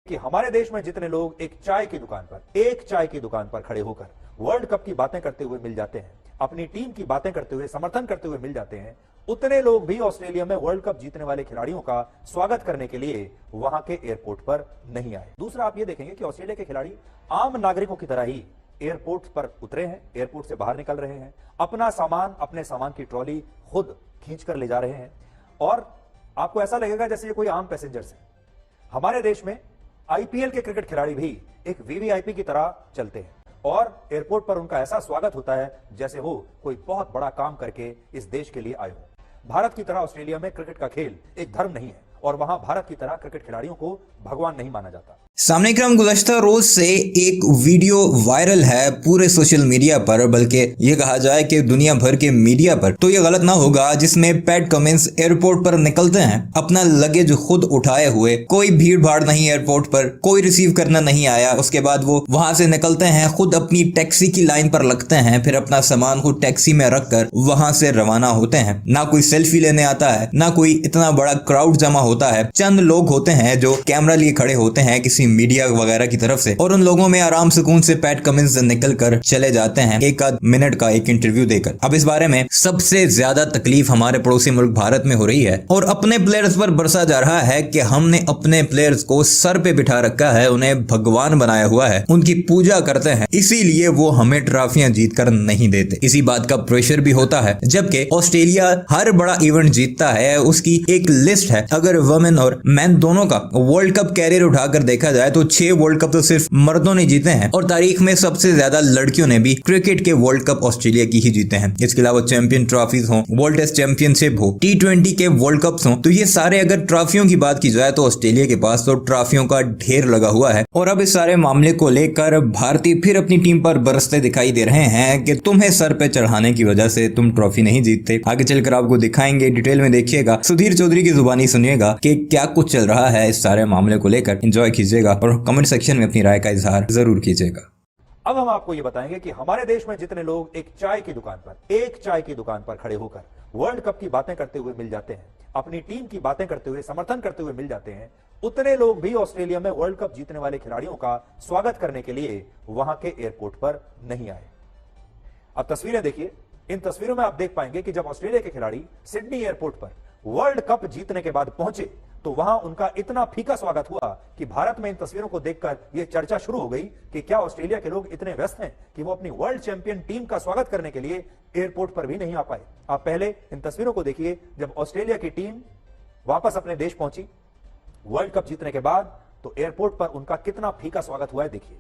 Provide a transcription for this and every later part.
कि हमारे देश में जितने लोग एक चाय की दुकान पर खड़े होकर वर्ल्ड कप की बातें करते हुए मिल जाते हैं, अपनी टीम की बातें करते हुए, समर्थन करते हुए मिल जाते हैं, उतने लोग भी ऑस्ट्रेलिया में वर्ल्ड कप जीतने वाले खिलाड़ियों का स्वागत करने के लिए वहां के एयरपोर्ट पर नहीं आए। दूसरा, आप ये देखेंगे कि ऑस्ट्रेलिया के खिलाड़ी आम नागरिकों की तरह ही एयरपोर्ट पर उतरे हैं, एयरपोर्ट से बाहर निकल रहे हैं, अपने सामान की ट्रॉली खुद खींच कर ले जा रहे हैं और आपको ऐसा लगेगा जैसे ये कोई आम पैसेंजर्स हैं। हमारे देश में आईपीएल के क्रिकेट खिलाड़ी भी एक वीवीआईपी की तरह चलते हैं और एयरपोर्ट पर उनका ऐसा स्वागत होता है जैसे वो कोई बहुत बड़ा काम करके इस देश के लिए आए हो। भारत की तरह ऑस्ट्रेलिया में क्रिकेट का खेल एक धर्म नहीं है और वहां भारत की तरह क्रिकेट खिलाड़ियों को भगवान नहीं माना जाता। सामने क्रम गुज़श्ता रोज से एक वीडियो वायरल है पूरे सोशल मीडिया पर, बल्कि ये कहा जाए कि दुनिया भर के मीडिया पर, तो ये गलत ना होगा, जिसमें पैट कमिंस एयरपोर्ट पर निकलते हैं अपना लगेज खुद उठाए हुए। कोई भीड़ भाड़ नहीं एयरपोर्ट पर, कोई रिसीव करना नहीं आया। उसके बाद वो वहां से निकलते हैं, खुद अपनी टैक्सी की लाइन पर लगते हैं, फिर अपना सामान को टैक्सी में रखकर वहां से रवाना होते हैं। ना कोई सेल्फी लेने आता है, ना कोई इतना बड़ा क्राउड जमा होता है। चंद लोग होते हैं जो कैमरा लिए खड़े होते हैं किसी मीडिया वगैरह की तरफ से, और उन लोगों में आराम सुकून से पैट कमिंस निकल कर चले जाते हैं एक आध मिनट का एक इंटरव्यू देकर। अब इस बारे में सबसे ज्यादा तकलीफ हमारे पड़ोसी मुल्क भारत में हो रही है और अपने प्लेयर्स पर बरसा जा रहा है कि हमने अपने प्लेयर्स को सर पे बिठा रखा है, उन्हें भगवान बनाया हुआ है, उनकी पूजा करते हैं, इसीलिए वो हमें ट्रॉफियां जीत कर नहीं देते। इसी बात का प्रेशर भी होता है, जबकि ऑस्ट्रेलिया हर बड़ा इवेंट जीतता है, उसकी एक लिस्ट है। अगर वुमेन और मैन दोनों का वर्ल्ड कप कैरियर उठाकर देखा जाए तो 6 वर्ल्ड कप तो सिर्फ मर्दों ने जीते हैं और तारीख में सबसे ज्यादा लड़कियों ने भी क्रिकेट के वर्ल्ड कप ऑस्ट्रेलिया की ही जीते हैं। इसके अलावा चैंपियन ट्रॉफीज हो, वर्ल्ड टेस्ट चैंपियनशिप हो, T20 के वर्ल्ड कप्स हो, तो ये सारे अगर ट्रॉफियों की बात की जाए तो ऑस्ट्रेलिया के पास तो ट्रॉफियों का ढेर लगा हुआ है। और अब इस सारे मामले को लेकर भारतीय फिर अपनी टीम पर बरसते दिखाई दे रहे हैं कि तुम्हें सर पे चढ़ाने की वजह से तुम ट्रॉफी नहीं जीतते। आगे चलकर आपको दिखाएंगे, डिटेल में देखिएगा, सुधीर चौधरी की जुबानी सुनिएगा कि क्या कुछ चल रहा है इस सारे मामले को लेकर। एंजॉय कीजिएगा और कमेंट सेक्शन में अपनी राय का इजहार जरूर कीजिएगा। अब हम आपको ये बताएंगे कि हमारे देश में जितने लोग एक चाय की दुकान पर खड़े होकर वर्ल्ड कप की बातें करते हुए मिल जाते हैं, अपनी टीम की बातें करते हुए, समर्थन करते हुए मिल जाते हैं, उतने लोग भी ऑस्ट्रेलिया में वर्ल्ड कप जीतने वाले खिलाड़ियों का स्वागत करने के लिए वहां के एयरपोर्ट पर नहीं आए। अब तस्वीरें देखिए। इन तस्वीरों में आप देख पाएंगे कि जब ऑस्ट्रेलिया के खिलाड़ी सिडनी एयरपोर्ट पर वर्ल्ड कप जीतने के बाद पहुंचे तो वहां उनका इतना फीका स्वागत हुआ कि भारत में इन तस्वीरों को देखकर यह चर्चा शुरू हो गई कि क्या ऑस्ट्रेलिया के लोग इतने व्यस्त हैं कि वो अपनी वर्ल्ड चैंपियन टीम का स्वागत करने के लिए एयरपोर्ट पर भी नहीं आ पाए। आप पहले इन तस्वीरों को देखिए। जब ऑस्ट्रेलिया की टीम वापस अपने देश पहुंची वर्ल्ड कप जीतने के बाद तो एयरपोर्ट पर उनका कितना फीका स्वागत हुआ है देखिए।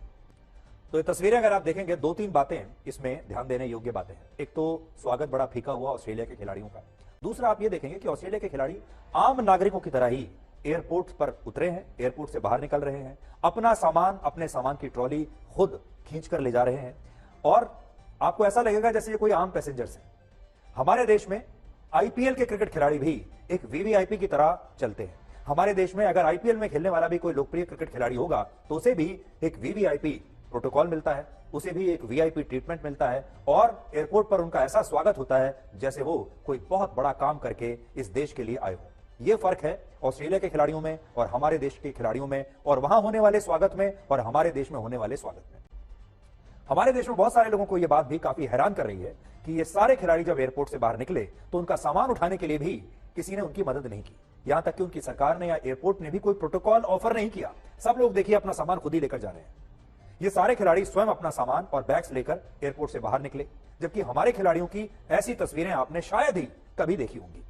तो ये तस्वीरें अगर आप देखेंगे, 2-3 बातें इसमें ध्यान देने योग्य बातें हैं। एक तो स्वागत बड़ा फीका हुआ ऑस्ट्रेलिया के खिलाड़ियों का। दूसरा, आप ये देखेंगे कि ऑस्ट्रेलिया के खिलाड़ी आम नागरिकों की तरह ही एयरपोर्ट पर उतरे हैं, एयरपोर्ट से बाहर निकल रहे हैं, अपने सामान की ट्रॉली खुद खींच कर ले जा रहे हैं और आपको ऐसा लगेगा जैसे ये कोई आम पैसेंजर्स हैं। हमारे देश में आईपीएल के क्रिकेट खिलाड़ी भी एक वीवीआईपी की तरह चलते हैं। हमारे देश में अगर आईपीएल में खेलने वाला भी कोई लोकप्रिय क्रिकेट खिलाड़ी होगा तो उसे भी एक वीवीआईपी प्रोटोकॉल मिलता है, उसे भी एक वीआईपी ट्रीटमेंट मिलता है और एयरपोर्ट पर उनका ऐसा स्वागत होता है जैसे वो कोई बहुत बड़ा काम करके इस देश के लिए आए हो। यह फर्क है ऑस्ट्रेलिया के खिलाड़ियों में और हमारे देश के खिलाड़ियों में, और वहां होने वाले स्वागत में और हमारे देश में होने वाले स्वागत में। हमारे देश में बहुत सारे लोगों को यह बात भी काफी हैरान कर रही है कि ये सारे खिलाड़ी जब एयरपोर्ट से बाहर निकले तो उनका सामान उठाने के लिए भी किसी ने उनकी मदद नहीं की। यहां तक कि उनकी सरकार ने या एयरपोर्ट ने भी कोई प्रोटोकॉल ऑफर नहीं किया। सब लोग देखिए अपना सामान खुद ही लेकर जा रहे हैं। ये सारे खिलाड़ी स्वयं अपना सामान और बैग्स लेकर एयरपोर्ट से बाहर निकले, जबकि हमारे खिलाड़ियों की ऐसी तस्वीरें आपने शायद ही कभी देखी होंगी।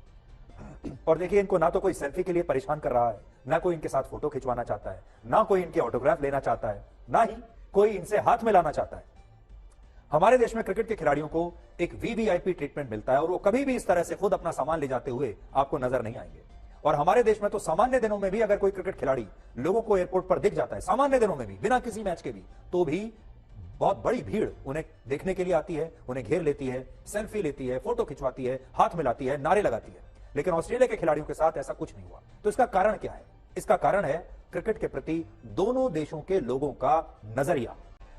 और देखिए, इनको ना तो कोई सेल्फी के लिए परेशान कर रहा है, ना कोई इनके साथ फोटो खिंचवाना चाहता है, ना कोई इनके ऑटोग्राफ लेना चाहता है, ना ही कोई इनसे हाथ मिलाना चाहता है। हमारे देश में क्रिकेट के खिलाड़ियों को एक वीवीआईपी ट्रीटमेंट मिलता है और वो कभी भी इस तरह से खुद अपना सामान ले जाते हुए आपको नजर नहीं आएंगे। और हमारे देश में तो सामान्य दिनों में भी अगर कोई क्रिकेट खिलाड़ी लोगों को एयरपोर्ट पर दिख जाता है, सामान्य दिनों में भी बिना किसी मैच के भी, तो भी बहुत बड़ी भीड़ उन्हें देखने के लिए आती है, उन्हें घेर लेती है, सेल्फी लेती है, फोटो खिंचवाती है, हाथ मिलाती है, नारे लगाती है। लेकिन ऑस्ट्रेलिया के खिलाड़ियों के साथ ऐसा कुछ नहीं हुआ। तो इसका कारण क्या है? इसका कारण है क्रिकेट के प्रति दोनों देशों के लोगों का नजरिया।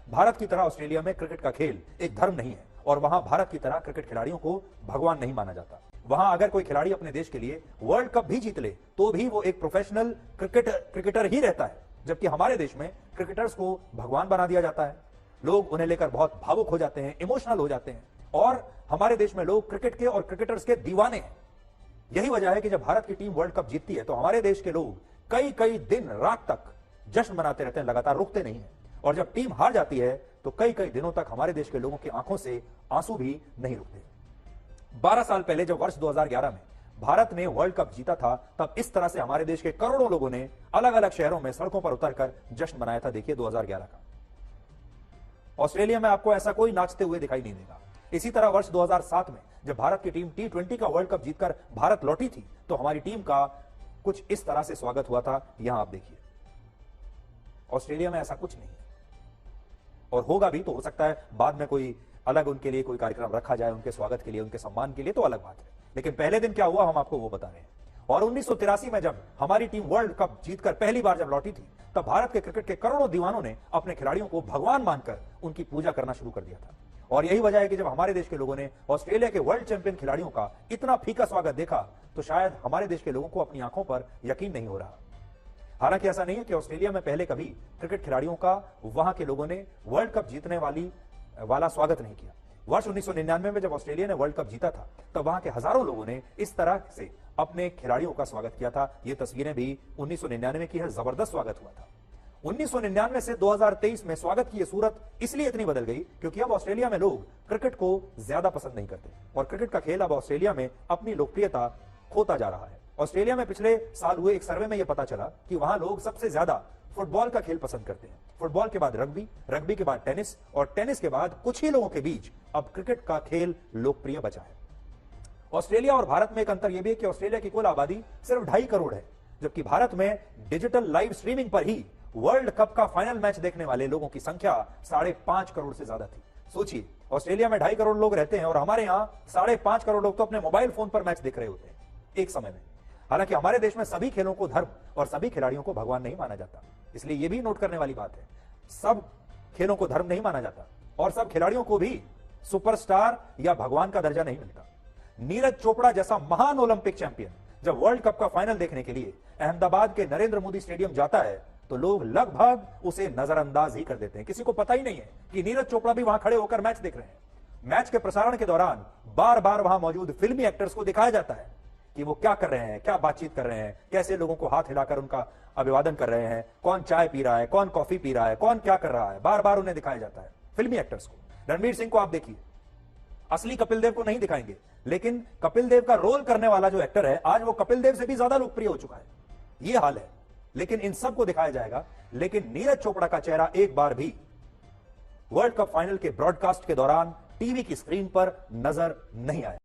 भारत की तरह ऑस्ट्रेलिया में क्रिकेट का खेल एक धर्म नहीं है और वहां भारत की तरह क्रिकेट खिलाड़ियों को भगवान नहीं माना जाता। वहां अगर कोई खिलाड़ी अपने देश के लिए वर्ल्ड कप भी जीत ले तो भी वो एक प्रोफेशनल क्रिकेटर ही रहता है, जबकि हमारे देश में क्रिकेटर्स को भगवान बना दिया जाता है, लोग उन्हें लेकर बहुत भावुक हो जाते हैं, इमोशनल हो जाते हैं, और हमारे देश में लोग क्रिकेट के और क्रिकेटर्स के दीवाने हैं। यही वजह है कि जब भारत की टीम वर्ल्ड कप जीतती है तो हमारे देश के लोग कई कई दिन रात तक जश्न मनाते रहते हैं, लगातार रुकते नहीं है। और जब टीम हार जाती है तो कई कई दिनों तक हमारे देश के लोगों की आंखों से आंसू भी नहीं रुकते। 12 साल पहले जब वर्ष 2011 में भारत ने वर्ल्ड कप जीता था, तब इस तरह से हमारे देश के करोड़ों लोगों ने अलग अलग शहरों में सड़कों पर उतरकर जश्न मनाया था। देखिए 2011 का। ऑस्ट्रेलिया में आपको ऐसा कोई नाचते हुए दिखाई नहीं देगा। इसी तरह वर्ष 2007 में जब भारत की टीम T20 का वर्ल्ड कप जीतकर भारत लौटी थी तो हमारी टीम का कुछ इस तरह से स्वागत हुआ था। यहां आप देखिए, ऑस्ट्रेलिया में ऐसा कुछ नहीं है, और होगा भी तो हो सकता है बाद में कोई अलग उनके लिए कोई कार्यक्रम रखा जाए उनके स्वागत के लिए, उनके सम्मान के लिए, तो अलग बात है। लेकिन पहले दिन क्या हुआ हम आपको वो बता रहे हैं। और 1983 में जब हमारी टीम वर्ल्ड कप जीतकर पहली बार जब लौटी थी तब भारत के क्रिकेट के करोड़ों दीवानों ने अपने खिलाड़ियों को भगवान मानकर उनकी पूजा करना शुरू कर दिया था। और यही वजह है कि जब हमारे देश के लोगों ने ऑस्ट्रेलिया के वर्ल्ड चैंपियन खिलाड़ियों का इतना फीका स्वागत देखा तो शायद हमारे देश के लोगों को अपनी आंखों पर यकीन नहीं हो रहा। हालांकि ऐसा नहीं है कि ऑस्ट्रेलिया में पहले कभी क्रिकेट खिलाड़ियों का वहां के लोगों ने वर्ल्ड कप जीतने वाला स्वागत नहीं किया। वर्ष 1999 में जब ऑस्ट्रेलिया ने वर्ल्ड कप जीता था तब वहां के हजारों लोगों ने इस तरह से अपने खिलाड़ियों का स्वागत किया था। ये तस्वीरें भी 1999 की है, जबरदस्त स्वागत हुआ था। 1999 से 2023 में स्वागत की ये सूरत इसलिए इतनी बदल गई क्योंकि अब ऑस्ट्रेलिया में लोग क्रिकेट को ज्यादा पसंद नहीं करते और क्रिकेट का खेल अब ऑस्ट्रेलिया में अपनी लोकप्रियता खोता जा रहा है। ऑस्ट्रेलिया में पिछले साल हुए एक सर्वे में यह पता चला कि वहां लोग सबसे ज्यादा फुटबॉल का खेल पसंद करते हैं। फुटबॉल के बाद रग्बी, रग्बी के बाद टेनिस और टेनिस के बाद कुछ ही लोगों के बीच अब क्रिकेट का खेल लोकप्रिय बचा है। ऑस्ट्रेलिया और भारत में एक अंतर यह भी है कि ऑस्ट्रेलिया की कुल आबादी सिर्फ 2.5 करोड़ है, जबकि भारत में डिजिटल लाइव स्ट्रीमिंग पर ही वर्ल्ड कप का फाइनल मैच देखने वाले लोगों की संख्या 5.5 करोड़ से ज्यादा थी। सोचिए, ऑस्ट्रेलिया में 2.5 करोड़ लोग रहते हैं और हमारे यहां 5.5 करोड़ लोग तो अपने मोबाइल फोन पर मैच देख रहे होते हैं एक समय में। हालांकि हमारे देश में सभी खेलों को धर्म और सभी खिलाड़ियों को भगवान नहीं माना जाता, इसलिए यह भी नोट करने वाली बात है, सब खेलों को धर्म नहीं माना जाता और सब खिलाड़ियों को भी सुपरस्टार या भगवान का दर्जा नहीं मिलता। नीरज चोपड़ा जैसा महान ओलंपिक चैंपियन जब वर्ल्ड कप का फाइनल देखने के लिए अहमदाबाद के नरेंद्र मोदी स्टेडियम जाता है तो लोग लगभग उसे नजरअंदाज ही कर देते हैं। किसी को पता ही नहीं है कि नीरज चोपड़ा भी वहां खड़े होकर मैच देख रहे हैं। मैच के प्रसारण के दौरान बार बार वहां मौजूद फिल्मी एक्टर्स को दिखाया जाता है कि वो क्या कर रहे हैं, क्या बातचीत कर रहे हैं, कैसे लोगों को हाथ हिलाकर उनका अभिवादन कर रहे हैं, कौन चाय पी रहा है, कौन कॉफी पी रहा है, कौन क्या कर रहा है, बार बार उन्हें दिखाया जाता है, फिल्मी एक्टर्स को। रणवीर सिंह को आप देखिए, असली कपिल देव को नहीं दिखाएंगे, लेकिन कपिल देव का रोल करने वाला जो एक्टर है आज वो कपिल देव से भी ज्यादा लोकप्रिय हो चुका है। ये हाल है, लेकिन इन सबको दिखाया जाएगा, लेकिन नीरज चोपड़ा का चेहरा एक बार भी वर्ल्ड कप फाइनल के ब्रॉडकास्ट के दौरान टीवी की स्क्रीन पर नजर नहीं आया।